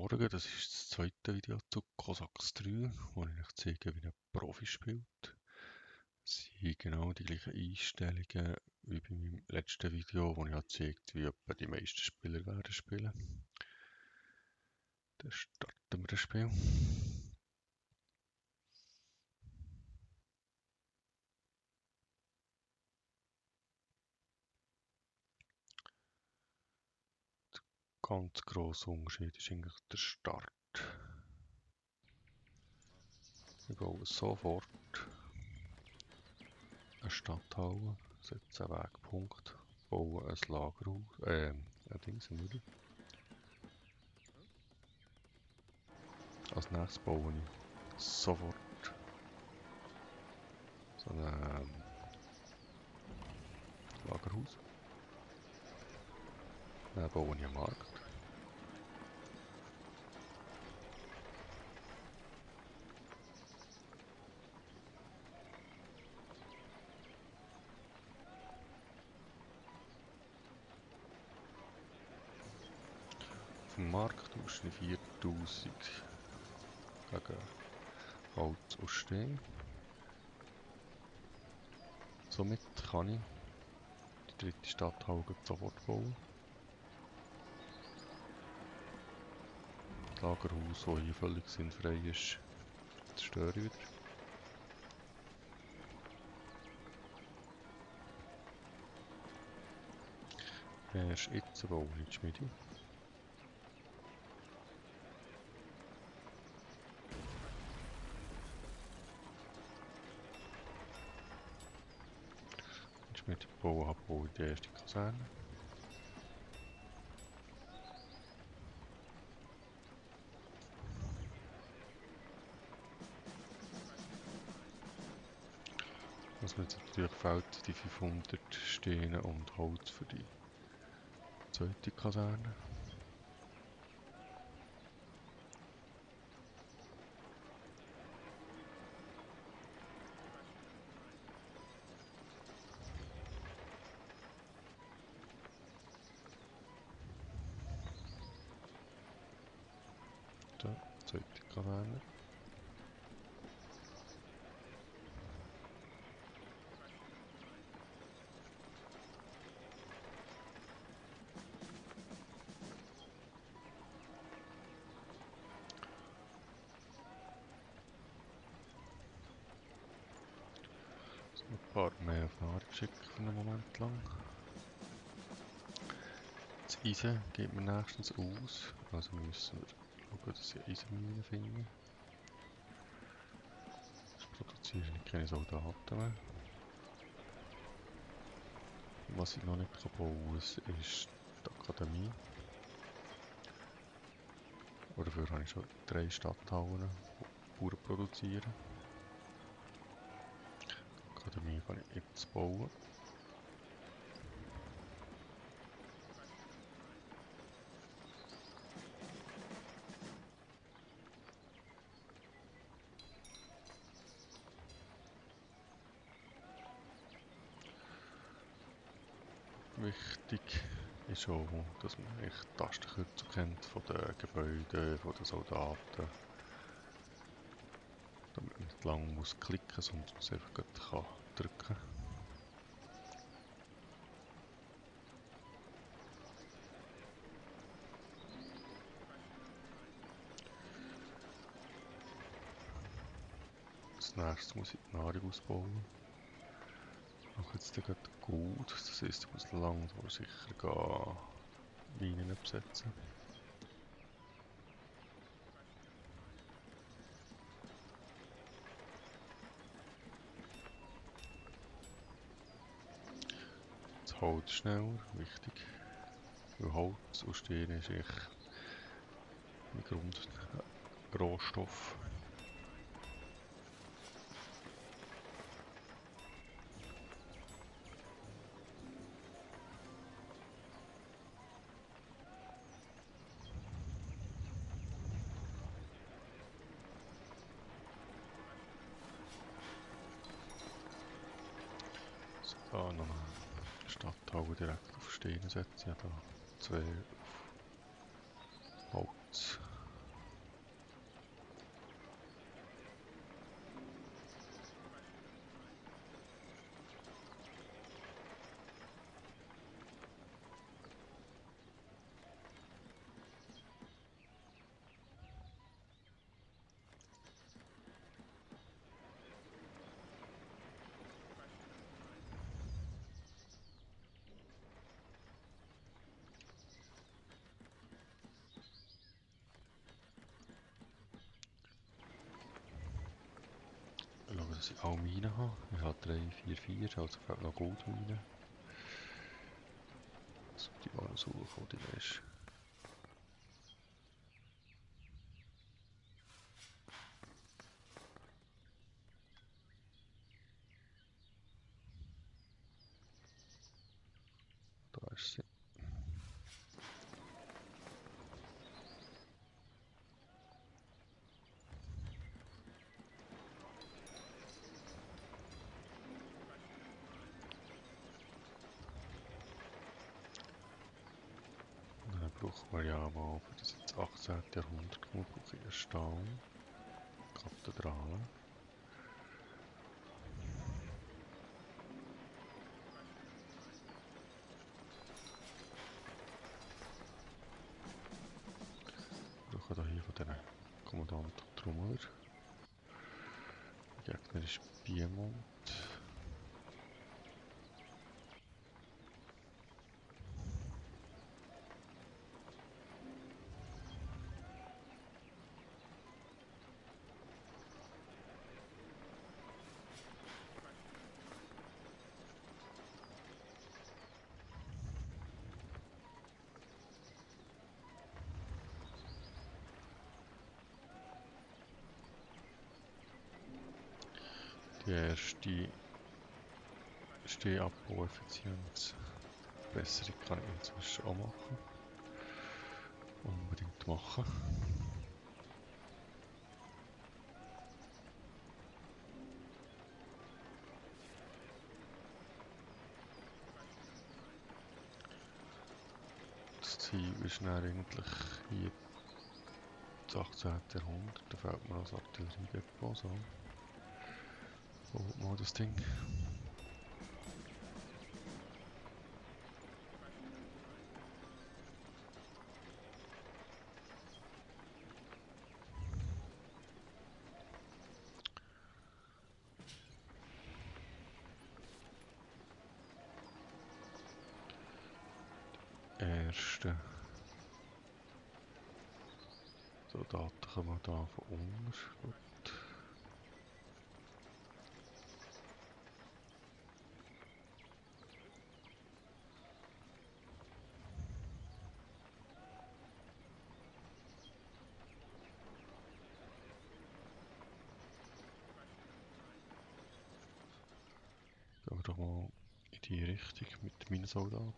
Morgen, das ist das zweite Video zu Cossacks 3, wo ich euch zeige, wie ein Profi spielt. Es sind genau die gleichen Einstellungen wie bei meinem letzten Video, wo ich gezeigt habe, wie etwa die meisten Spieler werden spielen. Dann starten wir das Spiel. Ganz grosser Unterschied ist eigentlich der Start. Wir bauen sofort eine Stadthalle, setzen einen Wegpunkt, bauen ein Lagerhaus, ein Müller. Als nächstes baue ich sofort so ein Lagerhaus. Dann baue ich einen Markt. Auf dem Markt tausche ich 4000 gegen Holz und Stein. Somit kann ich die dritte Stadthalle sofort bauen. Das Lagerhaus, das hier völlig sinnfrei ist, zerstöre ich wieder. Erst jetzt baue ich die Schmiede. Die Schmiede baue ich die erste Kaserne. Was mir jetzt natürlich fehlt, die 500 Steine und Holz für die zweite Kaserne. Da, zweite Kaserne. Ein paar mehr Erfahrung schicken für einen Moment lang. Das Eisen geht mir nächstens aus, also müssen wir schauen, dass ich Eisenminen finde. Das produziere ich keine Soldaten mehr. Was ich noch nicht bauen kann, ist die Akademie. Aber dafür habe ich schon 3 Stadthallen, die Bauern produzieren. Die Akademie kann ich jetzt bauen. Wichtig ist auch, dass man die Tastenkürzel kennt von den Gebäuden, von den Soldaten. Damit man nicht lange muss klicken muss, sondern es einfach kann drücken. Als nächstes muss ich die Nahrung ausbauen. Ich mache jetzt gerade gut, das heisst, ich muss langsam sicher gehen, Minen besetzen. Das Holz schneller, wichtig. Weil Holz und Stein ist echt mein Grundrohstoff. So, da noch eine Stadthalle direkt auf Steine setzen. Ja, da 2 auf Holz. dass ich alle Minen habe. Ich habe 3, 4, 4, also fehlt noch Goldminen. Das sollte ich mal noch suchen, wo die ist. Da ist sie. Dann brauchen wir ja mal für das jetzt 18. Jahrhundert brauche ich einen Stahl, Kathedrale. Wir brauchen hier von diesen Kommandanten Trommler. Der Gegner ist Piemont. Die erste Stehabbaueffizienz. Verbesserung kann ich inzwischen auch machen. Unbedingt machen. Das Ziel ist dann eigentlich hier das 18. Jahrhundert. Da fehlt mir noch das Artilleriedepot. So. Baut mal das Ding. Erste Soldaten kommen da von unten. Gut. Gehen wir doch mal in die Richtung mit meinen Soldaten.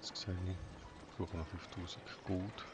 Jetzt sehe ich, ich brauche noch 5000 Gold.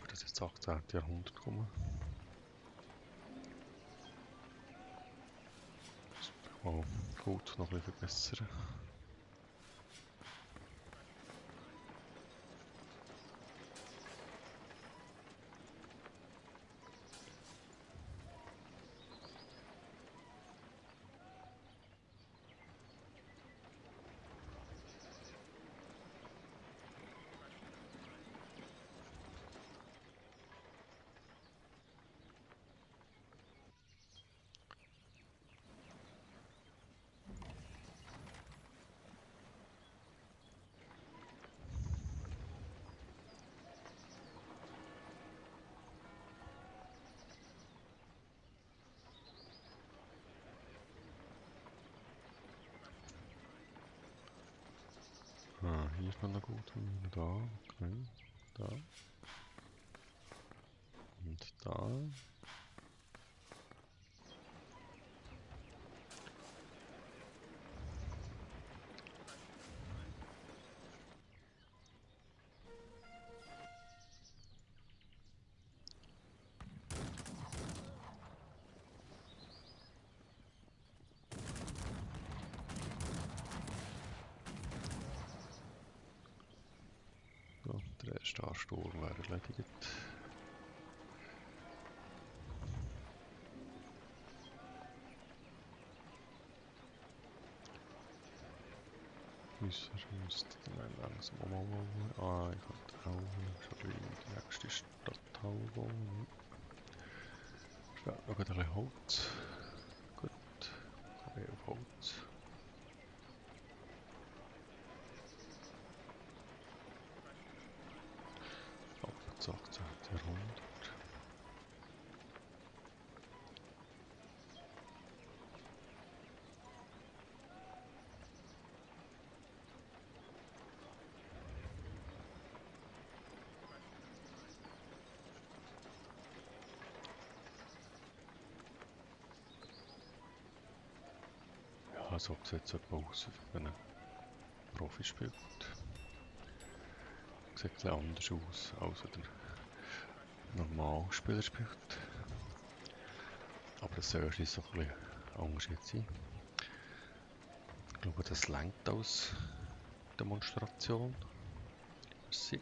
Für das jetzt 18. Jahrhundert kommen. Mal Gold noch ein bisschen verbessern. Ah, hier ist noch eine gute Mine. Da, okay. Da. Und da. So, der erste Ansturm wäre erledigt. Müsste dann langsam auch mal bauen. Ah, ich kann auch schon gleich die nächste Stadthalle bauen. Fehlt noch ein bisschen Holz. Gut, okay, auf Holz. So sieht es etwa aus, wenn ein Profi spielt. Sieht ein bisschen anders aus, als wenn der normale Spieler spielt. Aber das soll ja schliesslich auch ein bisschen ein Unterschied sein. Ich glaube, das reicht als Demonstration. Merci.